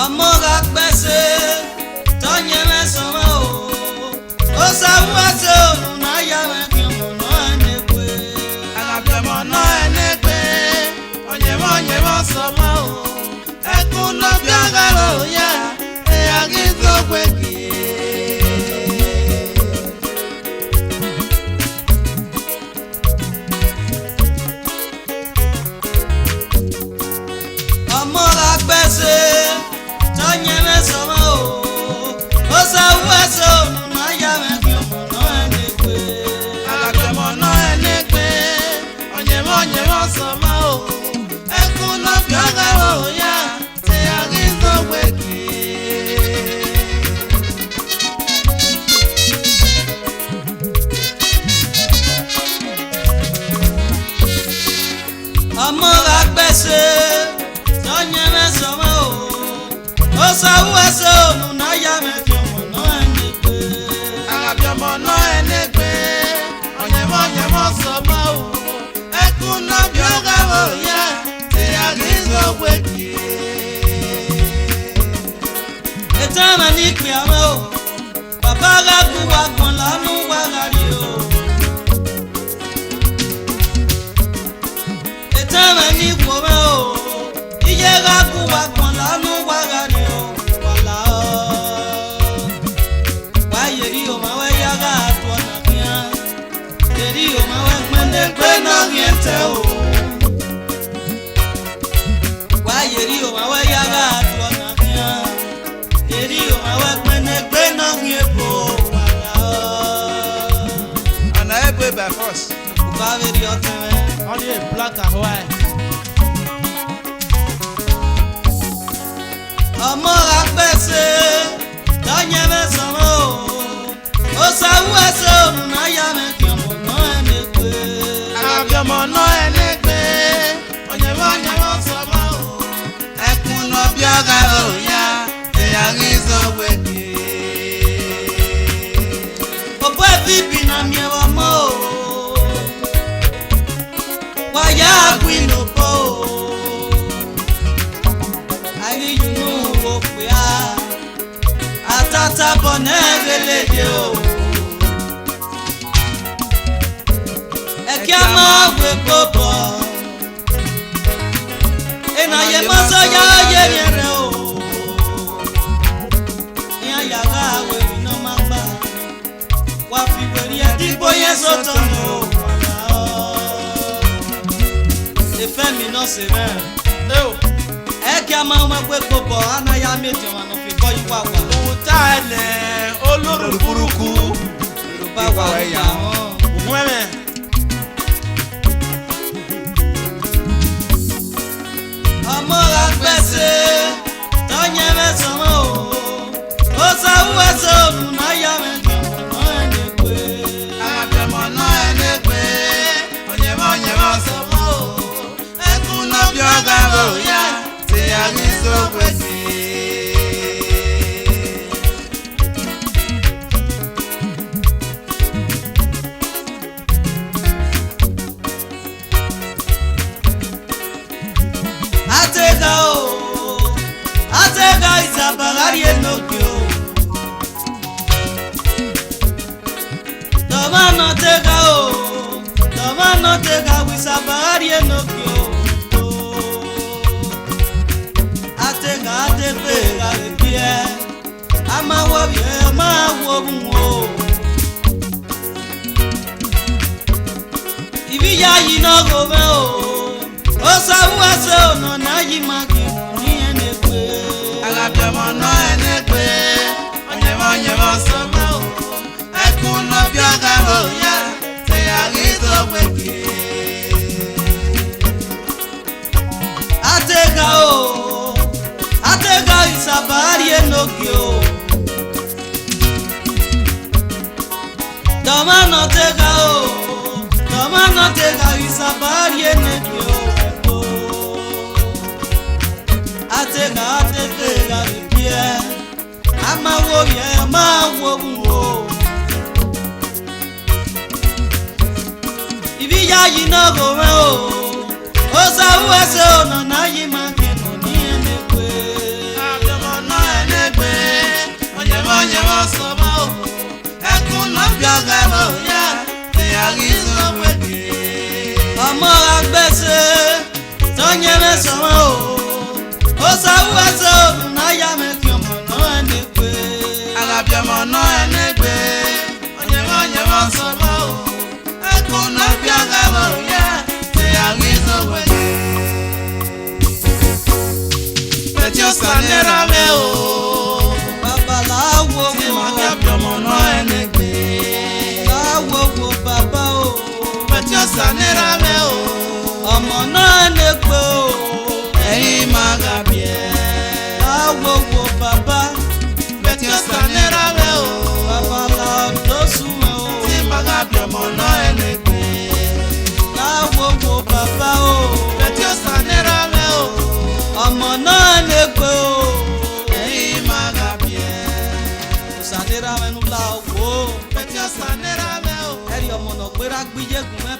Amora pese tonye mesoma o osawaso na ya me kimono enekwe Agapia mono enekwe onye mo soma o ekuno biagalo ya e agizo kweki Amora pese tonye mesoma o osawaso na ya me kimono enekwe Agapia mono enekwe onye mo soma o ekuno biagalo ya e agizo kweki Amora pese tonye mesoma o osawaso na ya me kimono enekwe Agapia mono enekwe onye mo soma o ekuno biagalo ya e agizo kweki etama ni pe ama o baba ga ku wa kan lanu wa gari o etama ni po ma o iye ga ku wa kan lanu wa gari o wala o wa yeri o ma wa ya ga to na kia yeri o ma wa mende pe na niente o wa yeri o ma wa ya ga to na kia yeri o ma wa mende pe na niente o wala and I go by force o ba veri o teme only a black and white Amora pese tonye mesoma o osawaso na ya me kimono enekwe Agapia mono enekwe onye mo soma o ekuno biagalo ya e agizo kweki opo bibi na mi wa mo wa ya gwino po ari yunu wo pe atata bonegele de o eke ma we popo ena ye maso ya ye re o ya ya ga we no mamba wa fi weri adibo ye soto no e fe mi no se me eke ma ma we popo ana ya mejo ma no fi ko yi wa wa utale oloro buruku Yoruba wa ya mweme Amora pese tonye mesoma o osawaso na ya me kimono enekwe Agapia mono enekwe onye mo soma o ekuno biagalo ya e agizo kweki atega isabagari enokyo tomano tega isabagari enokyo atega epie ama wo bunwo ibi ya yi no go me o osawaso no na yi magi Agapia mono enekwe onye mo soma o ekuno biagalo ya e agizo kweki atega isabari enokyo tomano tega isabari enokyo atega epie ama wo bunwo ibi ya yi no go me o osawaso no na yi ma kinu ni enekwe sọmọ o ó sáwú ẹsẹ òdùn náà yá mẹ́kì ọmọ náà ẹni pé. Agabi ọmọ náà ẹni gbé ọ̀nyẹ̀mọ̀ sọmọ o ẹkún náà bí ọ̀gá bọ̀ yá tí àrí ìṣòwò yẹ. Bẹ̀tí ó sànẹ́ra mẹ́ o babaláwo tí wọ́n jábí ọmọ náà ẹni gbé. láwo wo bàbá o Bẹ̀tí ó sànẹ́ra mẹ́ o ọmọ náà lè pé o ẹ̀yin máa gàbí ẹ̀. láwo wo bàbá Bẹ̀tí ó sànẹ́ra mẹ́ o babaláwo tó súnmọ́ o tí máa gàbí ọmọ náà ẹni gbé. láwo wo bàbá o Bẹ̀tí ó sànẹ́ra mẹ́ o ọmọ náà lè pé o ẹ̀yin máa gàbí ẹ̀. sàdéra mẹ́nu láwo Bẹ̀tí ó sànẹ́ra mẹ́ o ẹ̀rí ọmọ náà gbéra gbíjẹ́gùn mẹ́